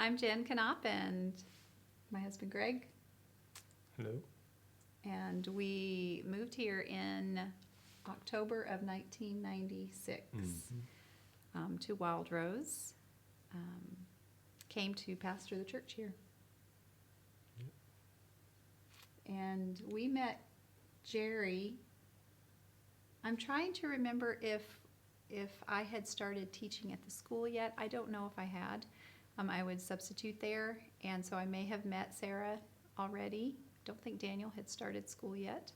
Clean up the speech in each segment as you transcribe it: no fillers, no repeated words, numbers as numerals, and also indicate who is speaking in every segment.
Speaker 1: I'm Jenn Knopp, and my husband Greg.
Speaker 2: Hello.
Speaker 1: And we moved here in October of 1996 to Wild Rose. Came to pastor the church here.
Speaker 2: Yep.
Speaker 1: And we met Jerry. I'm trying to remember if I had started teaching at the school yet. I don't know if I had. I would substitute there, and so I may have met Sarah already. Don't think Daniel had started school yet,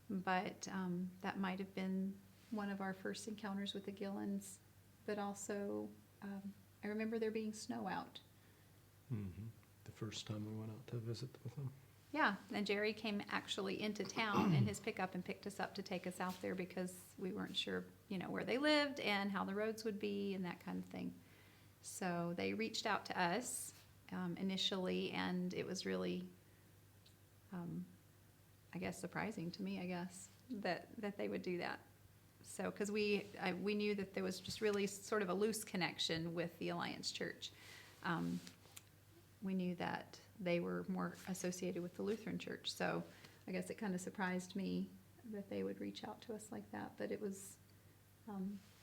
Speaker 1: but that might have been one of our first encounters with the Gillens. But also, I remember there being snow out.
Speaker 2: Mm-hmm. The first time we went out to visit with them.
Speaker 1: Yeah, and Jerry came actually into town in his pickup and picked us up to take us out there because we weren't sure, where they lived and how the roads would be and that kind of thing. So they reached out to us initially, and it was really, surprising to me, that they would do that. So, because we knew that there was just really sort of a loose connection with the Alliance Church. We knew that they were more associated with the Lutheran Church. So I guess it kind of surprised me that they would reach out to us like that. But it was,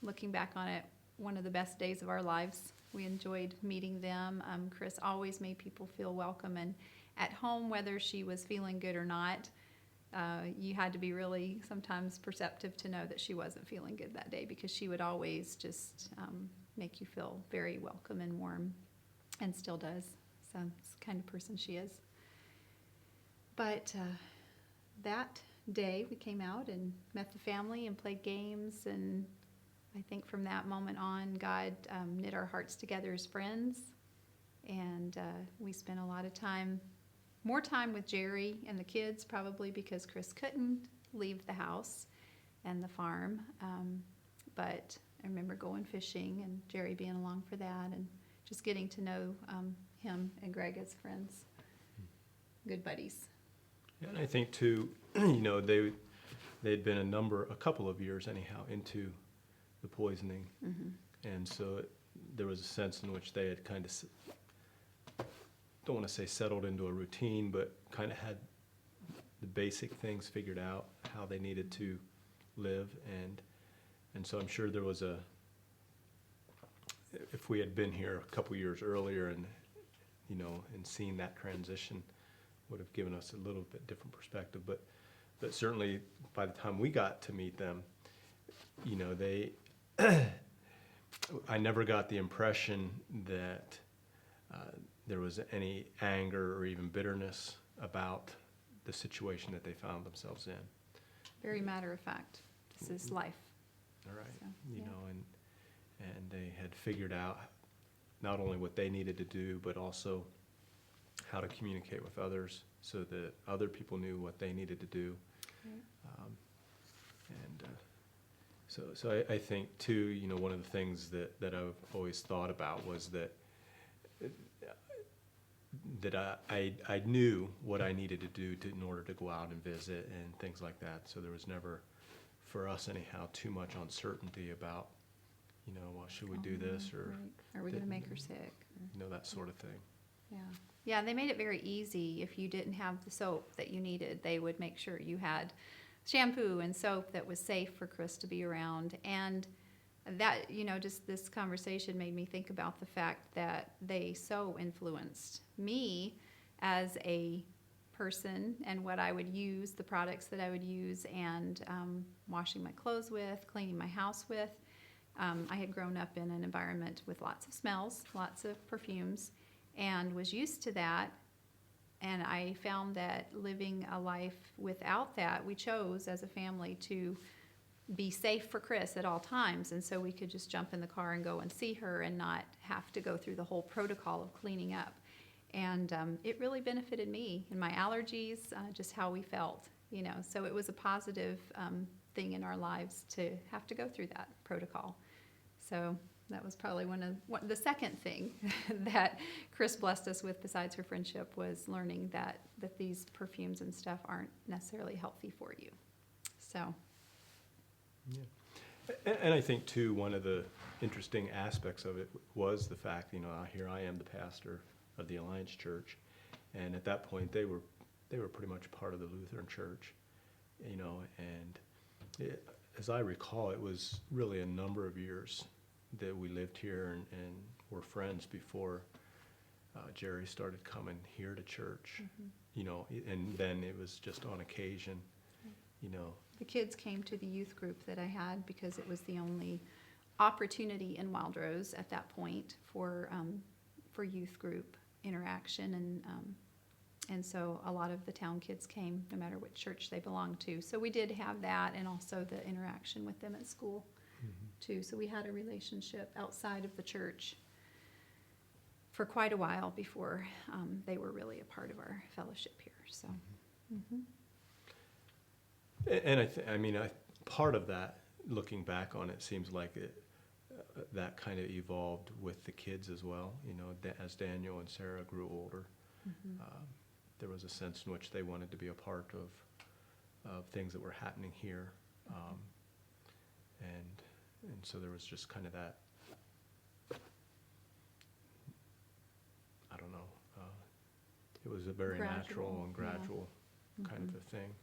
Speaker 1: looking back on it, one of the best days of our lives. We enjoyed meeting them. Chris always made people feel welcome and at home, whether she was feeling good or not. You had to be really sometimes perceptive to know that she wasn't feeling good that day, because she would always just make you feel very welcome and warm, and still does. So it's the kind of person she is. But that day we came out and met the family and played games, and I think from that moment on, God knit our hearts together as friends, and we spent a lot of time, more time with Jerry and the kids, probably because Chris couldn't leave the house and the farm. But I remember going fishing and Jerry being along for that, and just getting to know him and Greg as friends, good buddies.
Speaker 2: Yeah, and I think too, they'd been a couple of years anyhow into the poisoning, and so there was a sense in which they had kind of, don't want to say settled into a routine, but kind of had the basic things figured out, how they needed to live, and so I'm sure there was if we had been here a couple years earlier and seen that transition, would have given us a little bit different perspective. But certainly by the time we got to meet them, they I never got the impression that there was any anger or even bitterness about the situation that they found themselves in.
Speaker 1: Very matter of fact. This is life.
Speaker 2: All right.
Speaker 1: So, yeah.
Speaker 2: And they had figured out not only what they needed to do, but also how to communicate with others so that other people knew what they needed to do.
Speaker 1: Right.
Speaker 2: So I think too, one of the things that I've always thought about was that I knew what I needed to do in order to go out and visit and things like that. So there was never, for us anyhow, too much uncertainty about, well, should we do this, or
Speaker 1: right. Are we going to make her sick?
Speaker 2: That sort of thing.
Speaker 1: Yeah, they made it very easy. If you didn't have the soap that you needed, they would make sure you had shampoo and soap that was safe for Chris to be around. And that, just this conversation made me think about the fact that they so influenced me as a person and what I would use, the products that I would use, and washing my clothes with, cleaning my house with. I had grown up in an environment with lots of smells, lots of perfumes, and was used to that. And I found that living a life without that, we chose as a family to be safe for Chris at all times. And so we could just jump in the car and go and see her and not have to go through the whole protocol of cleaning up. And it really benefited me and my allergies, just how we felt, So it was a positive thing in our lives to have to go through that protocol. So that was probably the second thing that Chris blessed us with, besides her friendship, was learning that these perfumes and stuff aren't necessarily healthy for you. So.
Speaker 2: Yeah. And I think too, one of the interesting aspects of it was the fact, here I am the pastor of the Alliance Church, and at that point they were pretty much part of the Lutheran Church, and as I recall, it was really a number of years that we lived here and were friends before Jerry started coming here to church, and then it was just on occasion,
Speaker 1: The kids came to the youth group that I had because it was the only opportunity in Wildrose at that point for youth group interaction, and so a lot of the town kids came, no matter what church they belonged to. So we did have that, and also the interaction with them at school too. So we had a relationship outside of the church for quite a while before they were really a part of our fellowship here. So. Mm-hmm.
Speaker 2: And part of that, looking back on it, seems like that kind of evolved with the kids as well. As Daniel and Sarah grew older, there was a sense in which they wanted to be a part of things that were happening here, and so there was just kind of that. I don't know. It was a very natural and gradual kind of a thing.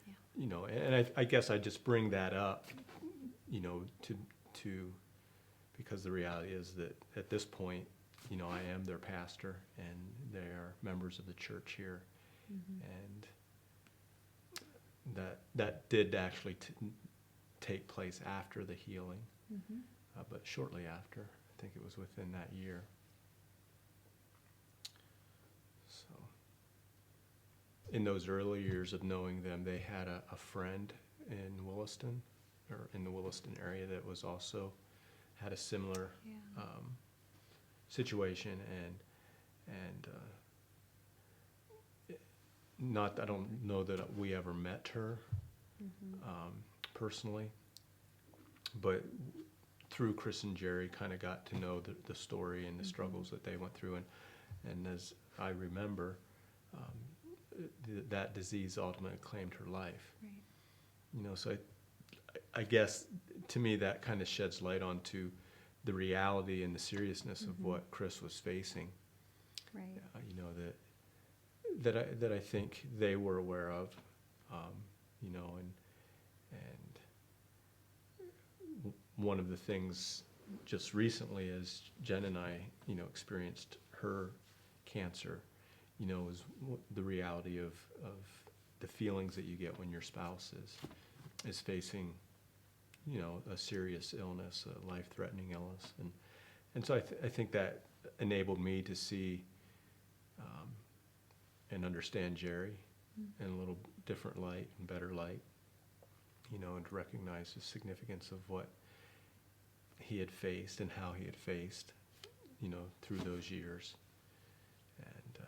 Speaker 2: Yeah. And I guess I just bring that up, to because the reality is that at this point, I am their pastor and they are members of the church here, and that did actually take place after the healing, but shortly after. I think it was within that year. So, in those early years of knowing them, they had a friend in Williston, or in the Williston area, that was also had a similar situation, and I don't know that we ever met her personally, but through Chris and Jerry, kind of got to know the story and the struggles that they went through, and as I remember, that disease ultimately claimed her life. Right. So I guess to me that kind of sheds light onto the reality and the seriousness of what Chris was facing. Right. That I think they were aware of, and one of the things just recently, as Jenn and I, experienced her cancer, is the reality of the feelings that you get when your spouse is facing, a serious illness, a life-threatening illness, and so I think that enabled me to see and understand Jerry in a little different light and better light, and to recognize the significance of what he had faced and how he had faced, through those years. And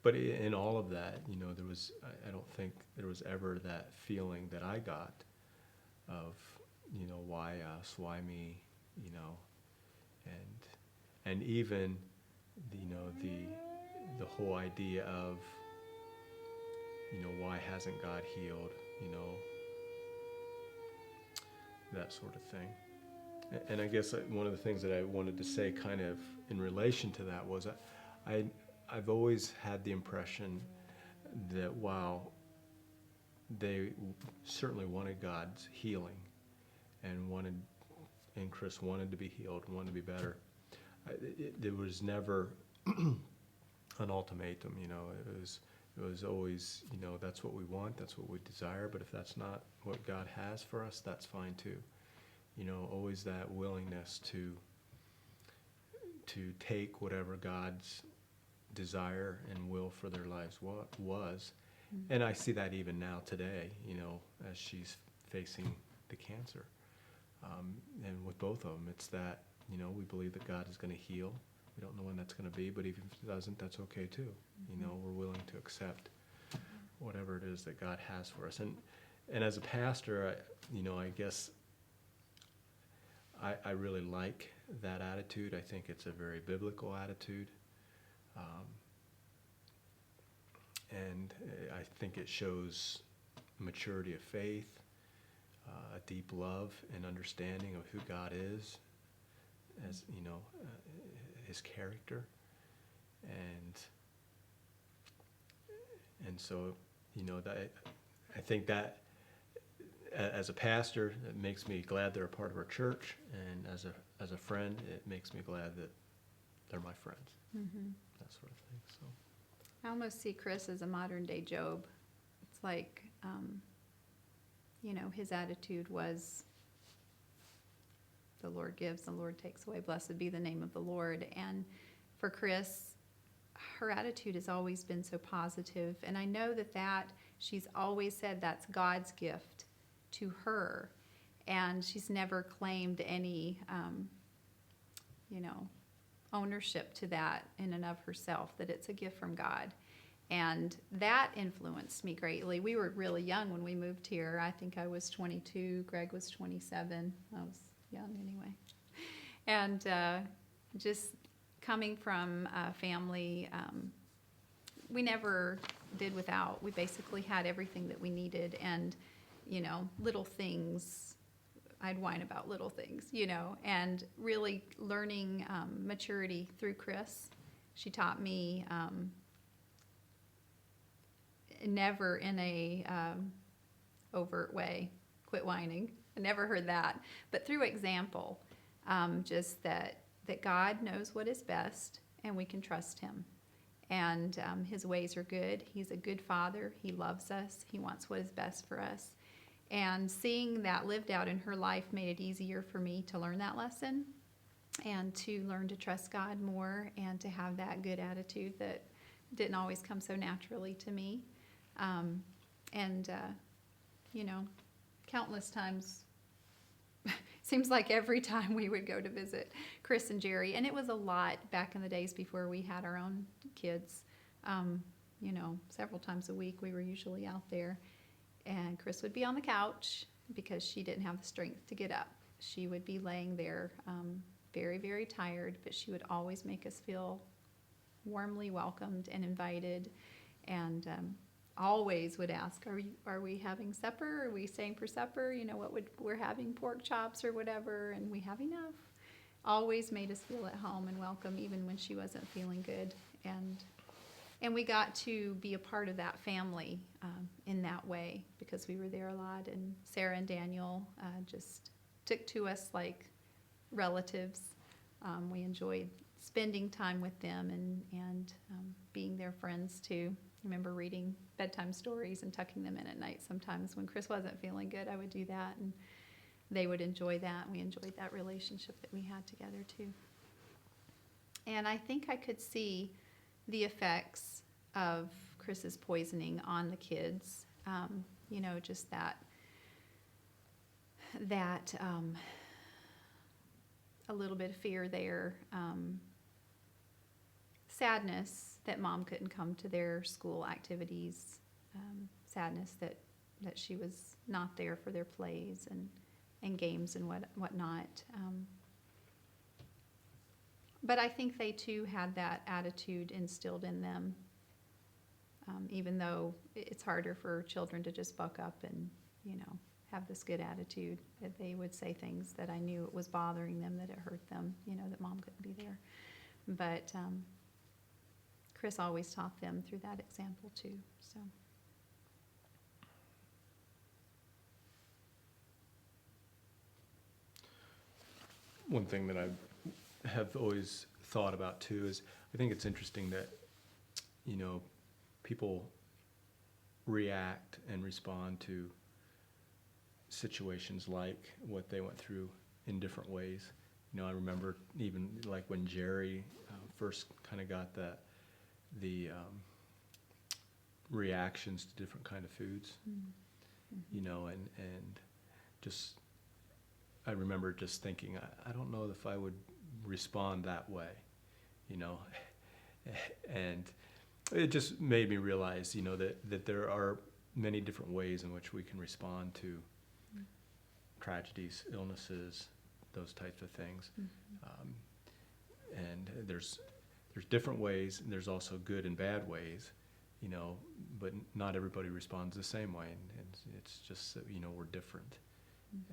Speaker 2: but in all of that, there was, I don't think there was ever that feeling that I got of, why us, why me, and even, the whole idea of, why hasn't God healed, that sort of thing. And I guess one of the things that I wanted to say kind of in relation to that was I've always had the impression that while they certainly wanted God's healing and Chris wanted to be healed and wanted to be better, there was never an ultimatum. It was always, that's what we want, that's what we desire, but if that's not what God has for us, that's fine too. Always that willingness to take whatever God's desire and will for their lives was. And I see that even now today, as she's facing the cancer. And with both of them, it's that, we believe that God is going to heal. We don't know when that's going to be, but even if it doesn't, that's okay too. We're willing to accept whatever it is that God has for us. And as a pastor, I guess I really like that attitude. I think it's a very biblical attitude. And I think it shows maturity of faith. a deep love and understanding of who God is, as his character, and so that I think that as a pastor, it makes me glad they're a part of our church, and as a friend, it makes me glad that they're my friends.
Speaker 1: Mm-hmm.
Speaker 2: That sort of thing. So
Speaker 1: I almost see Chris as a modern day Job. It's like, his attitude was, the Lord gives, the Lord takes away. Blessed be the name of the Lord. And for Chris, her attitude has always been so positive. And I know that she's always said that's God's gift to her. And she's never claimed any, ownership to that in and of herself, that it's a gift from God. And that influenced me greatly. We were really young when we moved here. I think I was 22. Greg was 27. I was young anyway. And just coming from a family, we never did without. We basically had everything that we needed. And, little things, I'd whine about little things, and really learning maturity through Chris. She taught me never in a overt way, quit whining. I never heard that. But through example, just that God knows what is best, and we can trust him. And his ways are good. He's a good father. He loves us. He wants what is best for us. And seeing that lived out in her life made it easier for me to learn that lesson and to learn to trust God more and to have that good attitude that didn't always come so naturally to me. Countless times, seems like every time we would go to visit Chris and Jerry, and it was a lot back in the days before we had our own kids. Several times a week we were usually out there. And Chris would be on the couch because she didn't have the strength to get up. She would be laying there very, very tired, but she would always make us feel warmly welcomed and invited, and always would ask, are we having supper? Are we staying for supper? We're having pork chops or whatever, and we have enough. Always made us feel at home and welcome, even when she wasn't feeling good. And we got to be a part of that family in that way because we were there a lot. And Sarah and Daniel just took to us like relatives. We enjoyed spending time with them and being their friends too. I remember reading bedtime stories and tucking them in at night sometimes. When Chris wasn't feeling good, I would do that, and they would enjoy that. And we enjoyed that relationship that we had together too. And I think I could see the effects of Chris's poisoning on the kids. Just that a little bit of fear there, sadness that mom couldn't come to their school activities, sadness that she was not there for their plays and games and whatnot. But I think they too had that attitude instilled in them, even though it's harder for children to just buck up and, have this good attitude, that they would say things that I knew it was bothering them, that it hurt them, that mom couldn't be there. But Chris always taught them through that example too. So.
Speaker 2: One thing that I have always thought about too is I think it's interesting that people react and respond to situations like what they went through in different ways. I remember even like when Jerry first kind of got the reactions to different kind of foods,
Speaker 1: Mm-hmm.
Speaker 2: And just I remember just thinking, I don't know if I would respond that way, and it just made me realize, that there are many different ways in which we can respond to tragedies, illnesses, those types of things.
Speaker 1: Mm-hmm.
Speaker 2: And there's different ways, and there's also good and bad ways, but not everybody responds the same way, and it's just that, we're different.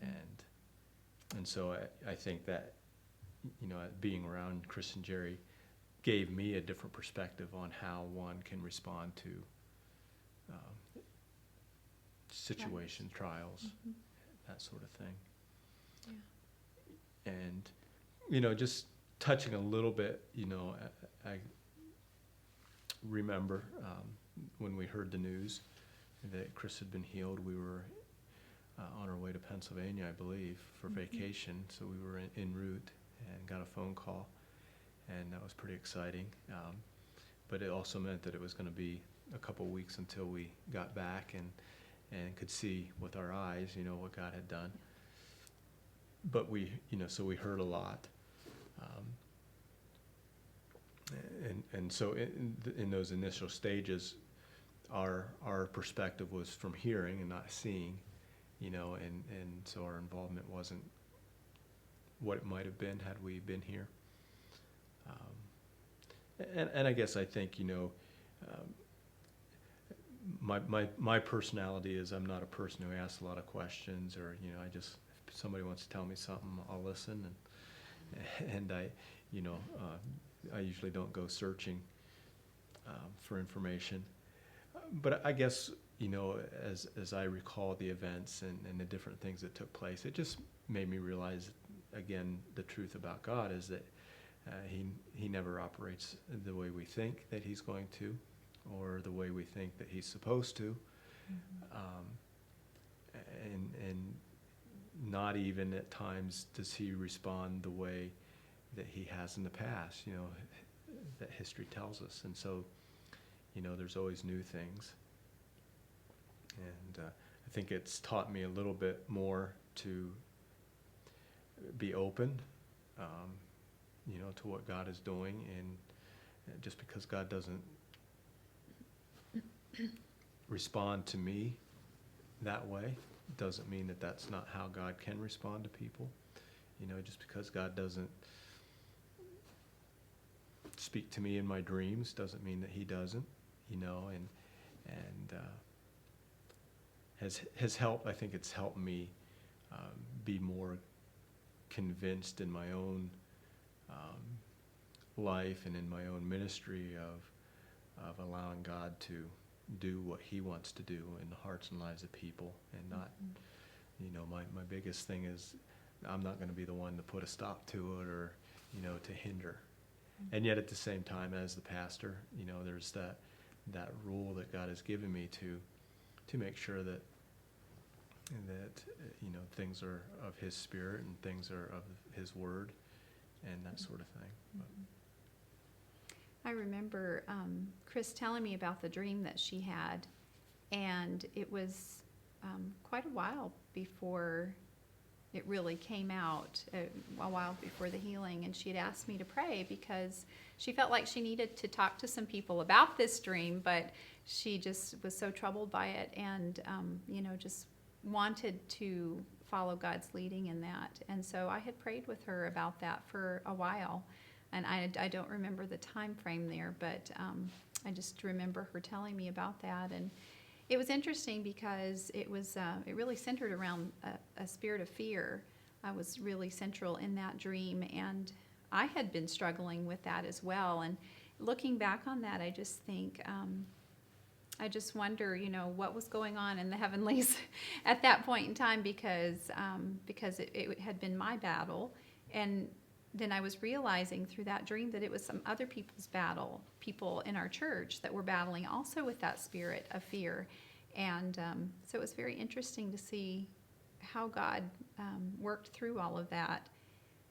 Speaker 2: And so I think that, being around Chris and Jerry gave me a different perspective on how one can respond to situations, trials, that sort of thing.
Speaker 1: Yeah.
Speaker 2: And, just touching a little bit, I remember when we heard the news that Chris had been healed, we were on our way to Pennsylvania, I believe, for vacation. So we were en route and got a phone call, and that was pretty exciting. But it also meant that it was going to be a couple weeks until we got back and could see with our eyes, what God had done. But so we heard a lot. And so in those initial stages, our perspective was from hearing and not seeing, and so our involvement wasn't what it might have been had we been here. And I guess I think, my personality is I'm not a person who asks a lot of questions, or, if somebody wants to tell me something, I'll listen, and I usually don't go searching for information. But I guess, as I recall the events and the different things that took place, it just made me realize, again, the truth about God is that he never operates the way we think that he's going to, or the way we think that he's supposed to. And not even at times does he respond the way that he has in the past, that history tells us. And so, there's always new things. And I think it's taught me a little bit more to be open, to what God is doing. And just because God doesn't respond to me that way doesn't mean that that's not how God can respond to people. Just because God doesn't speak to me in my dreams doesn't mean that he doesn't, and has helped. I think it's helped me be more convinced in my own life and in my own ministry of allowing God to do what he wants to do in the hearts and lives of people, and not, my biggest thing is I'm not going to be the one to put a stop to it, or, to hinder. And yet at the same time, as the pastor, there's that rule that God has given me to make sure that things are of his spirit and things are of his word and that sort of thing.
Speaker 1: I remember Chris telling me about the dream that she had, and it was quite a while before it really came out, a while before the healing, and she had asked me to pray because she felt like she needed to talk to some people about this dream, but she just was so troubled by it, and just wanted to follow God's leading in that. And so I had prayed with her about that for a while, and I don't remember the time frame there, but I just remember her telling me about that. And it was interesting because it really centered around a spirit of fear. I was really central in that dream, and I had been struggling with that as well. And looking back on that, I just think, I just wonder, what was going on in the heavenlies at that point in time, because it had been my battle. And then I was realizing through that dream that it was some other people's battle, people in our church that were battling also with that spirit of fear. And so it was very interesting to see how God worked through all of that.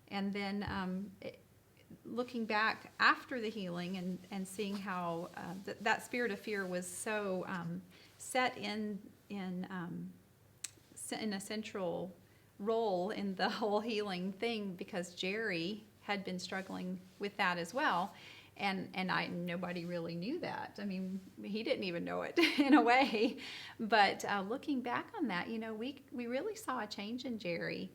Speaker 1: And then looking back after the healing and seeing how that spirit of fear was so set in a central role in the whole healing thing, because Jerry had been struggling with that as well, and nobody really knew that. I mean, he didn't even know it in a way. But looking back on that, we really saw a change in Jerry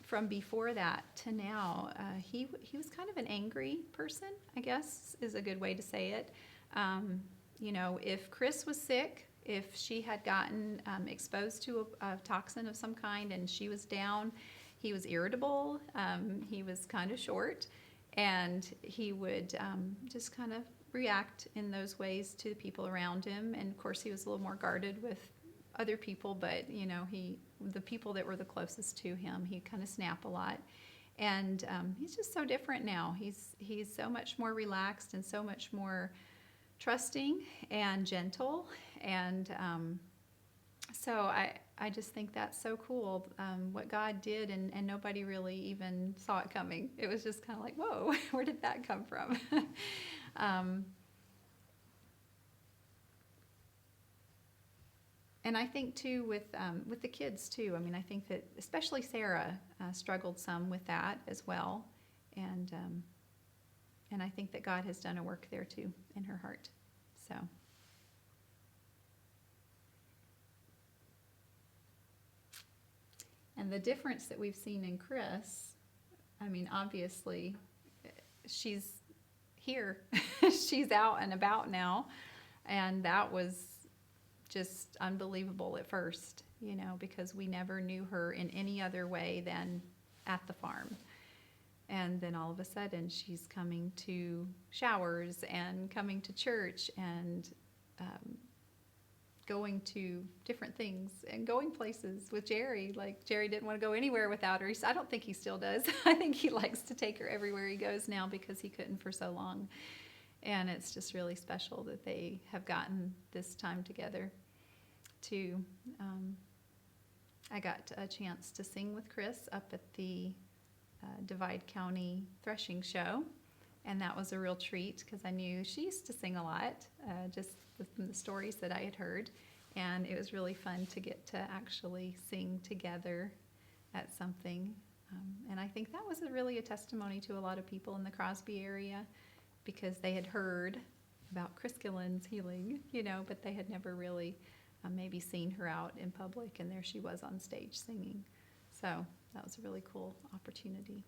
Speaker 1: from before that to now. He was kind of an angry person, I guess is a good way to say it. If Chris was sick, If she had gotten exposed to a toxin of some kind and she was down, he was irritable. He was kind of short, and he would just kind of react in those ways to the people around him. And of course, he was a little more guarded with other people, but the people that were the closest to him, he'd kind of snap a lot. And he's just so different now. He's so much more relaxed and so much more trusting and gentle. And so I just think that's so cool, what God did, and nobody really even saw it coming. It was just kind of like, whoa, where did that come from? And I think too with the kids too. I mean, I think that especially Sarah struggled some with that as well, and I think that God has done a work there too in her heart. So. And the difference that we've seen in Chris, I mean, obviously, she's here. She's out and about now. And that was just unbelievable at first, because we never knew her in any other way than at the farm. And then all of a sudden, she's coming to showers and coming to church and going to different things and going places with Jerry. Like, Jerry didn't want to go anywhere without her. I don't think he still does. I think he likes to take her everywhere he goes now because he couldn't for so long. And it's just really special that they have gotten this time together too. I got a chance to sing with Chris up at the Divide County Threshing Show, and that was a real treat because I knew she used to sing a lot, just from the stories that I had heard, and it was really fun to get to actually sing together at something. And I think that was really a testimony to a lot of people in the Crosby area, because they had heard about Chris Gillen's healing, but they had never really maybe seen her out in public, and there she was on stage singing. So that was a really cool opportunity.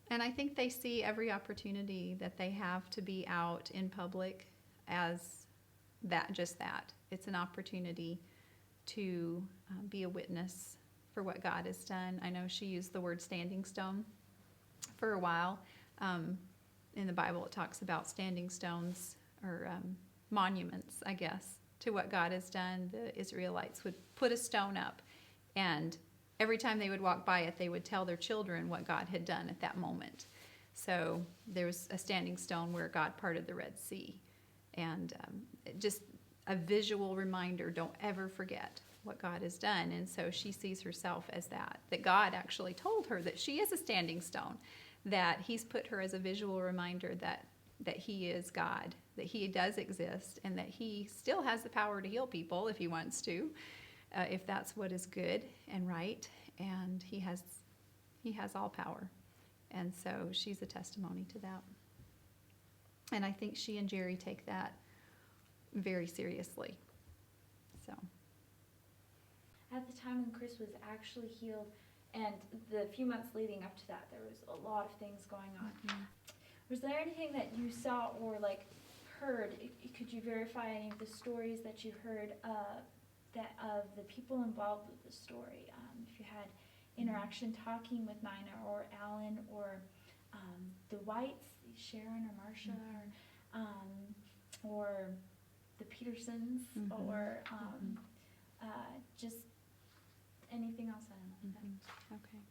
Speaker 1: And I think they see every opportunity that they have to be out in public as just that. It's an opportunity to be a witness for what God has done. I know she used the word standing stone for a while. In the Bible, it talks about standing stones, or monuments, I guess, to what God has done. The Israelites would put a stone up, and every time they would walk by it, they would tell their children what God had done at that moment. So there was a standing stone where God parted the Red Sea. And just a visual reminder, don't ever forget what God has done. And so she sees herself as that God actually told her that she is a standing stone, that he's put her as a visual reminder that he is God, that he does exist, and that he still has the power to heal people if he wants to, if that's what is good and right. And he has all power. And so she's a testimony to that. And I think she and Jerry take that very seriously. So.
Speaker 3: At the time when Chris was actually healed, and the few months leading up to that, there was a lot of things going on. Mm-hmm. Was there anything that you saw or heard? Could you verify any of the stories that you heard of the people involved with the story? If you had interaction talking with Nina or Alan or the Whites, Sharon or Marcia, or the Petersons, or just anything else. I don't know.
Speaker 1: Okay.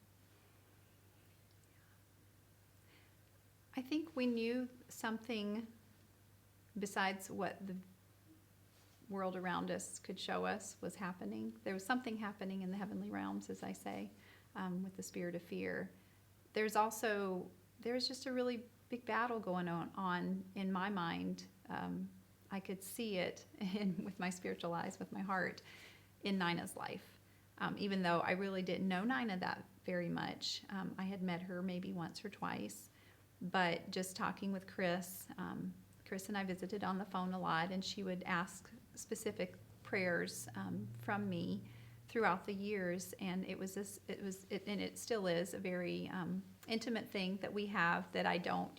Speaker 1: I think we knew something besides what the world around us could show us was happening. There was something happening in the heavenly realms, as I say, with the spirit of fear. There's just a really big battle going on in my mind. I could see it with my spiritual eyes, with my heart, in Nina's life. Even though I really didn't know Nina that very much. I had met her maybe once or twice. But just talking with Chris, Chris and I visited on the phone a lot, and she would ask specific prayers from me throughout the years, and it still is a very intimate thing that we have that I don't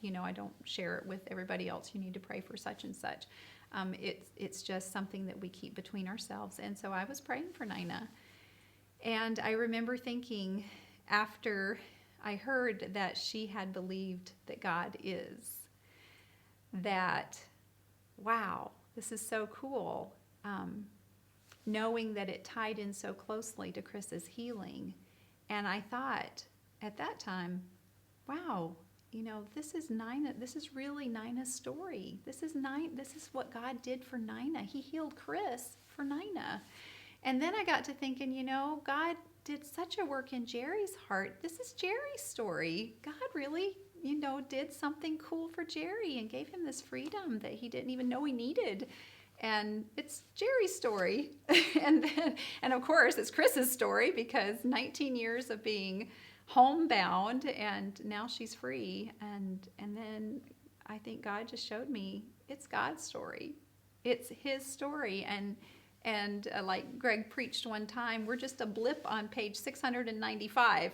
Speaker 1: share it with everybody else. You need to pray for such and such. It's just something that we keep between ourselves. And so I was praying for Nina. And I remember thinking, after I heard that she had believed that God is, that, wow, this is so cool. Knowing that it tied in so closely to Chris's healing. And I thought at that time, wow, this is Nina. This is really Nina's story. This is what God did for Nina. He healed Chris for Nina. And then I got to thinking, God did such a work in Jerry's heart. This is Jerry's story. God really, did something cool for Jerry and gave him this freedom that he didn't even know he needed. And it's Jerry's story. and of course, it's Chris's story, because 19 years of being homebound, and now she's free. And then I think God just showed me it's God's story. It's his story. And like Greg preached one time, we're just a blip on page 695,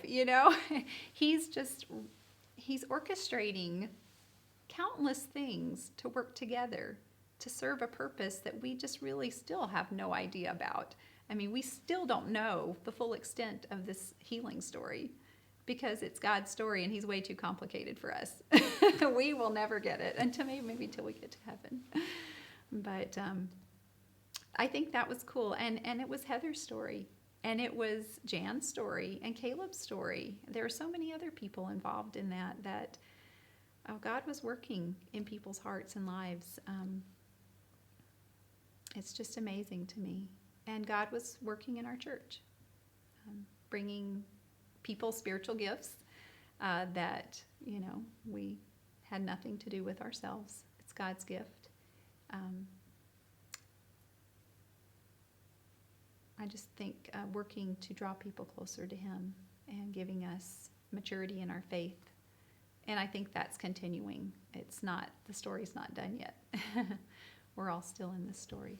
Speaker 1: He's orchestrating countless things to work together to serve a purpose that we just really still have no idea about. I mean, we still don't know the full extent of this healing story, because it's God's story and he's way too complicated for us. We will never get it until maybe till we get to heaven. But I think that was cool. And it was Heather's story, and it was Jan's story, and Caleb's story. There are so many other people involved in that God was working in people's hearts and lives. It's just amazing to me. And God was working in our church, bringing people spiritual gifts that, we had nothing to do with ourselves. It's God's gift. I just think working to draw people closer to him and giving us maturity in our faith. And I think that's continuing. The story's not done yet. We're all still in this story.